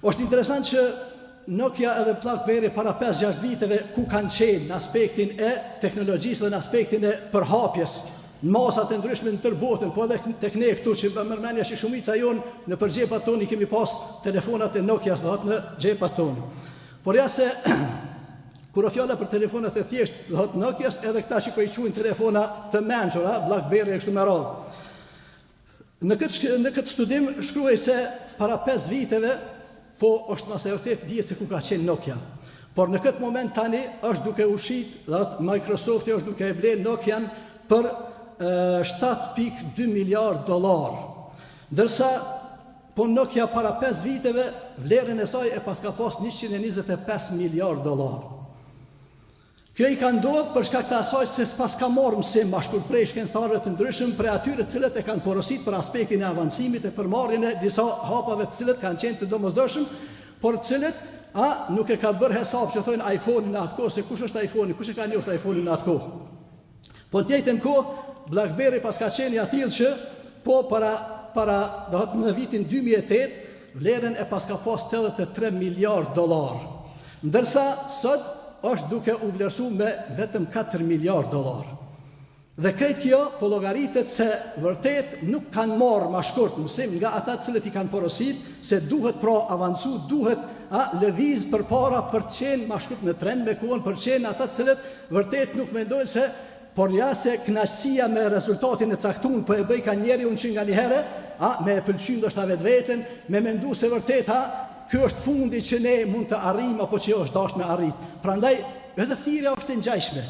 Është interesant që Nokia edhe BlackBerry para 5-6 viteve ku kanë qenë në aspektin e teknologjisë dhe në aspektin e përhapjes në masat e ndryshme në tërë botën, po edhe tek ne këtu që mërmenja që shumica jonë në për gjepat tonë i kemi pas telefonat e Nokias në gjepat tonë. Por ja se kur o fjalla për telefonat e thjesht Nokias, edhe këta që po i quajnë telefona të mençura, BlackBerry e kështu me radhë. Në këtë studim shkruaj se para 5 viteve, po është mas e vërtet dije se ku ka qenë Nokia. Por në këtë moment tani është duke ushit, Microsofti është duke e ble Nokian për $7.2 miliard. Ndërsa po Nokia para 5 viteve vlerën e saj e pas ka pas $125 miliard. Kjo i ka ndodhur për shkak të asaj se s'pas ka marrë mësim bashkëpunëtor prej shkencëtarëve të ndryshëm, prej atyre të cilët e kanë porosit për aspektin e avancimit e përmarrjen e disa hapave të cilët kanë qenë të domosdoshëm, por të cilët nuk e ka bërë hesap që thonë iPhone në atë kohë, se kush është iPhone, kush e ka njohur iPhone në atë kohë. Po të njëjtën kohë BlackBerry pas ka qenë i tillë që po para në vitin 2008 vlerën e pas ka pas $83 miliard. Ndërsa sot është duke u vlerësu me vetëm $4 miliard. Dhe krejt kjo po llogaritet se vërtet nuk kanë marrë ma shkurt mësim nga ata të cilët i kanë porosit se duhet pra avancu, duhet lëviz për para për të qenë ma shkurt në trend me kohën, për të qenë ata të cilët vërtet nuk mendojnë se por ja se kënaqësia me rezultatin e caktuar po e bëj ka njeri unë që nga një herë, me e pëlqy ndoshta vetveten, me mendu se vërtet ky është fundi që ne mund të arrijmë apo që është dashur me arrit. Prandaj edhe thirrja është e ngjashme,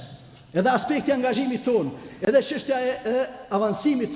edhe aspekti i angazhimit ton, edhe çështja e avancimit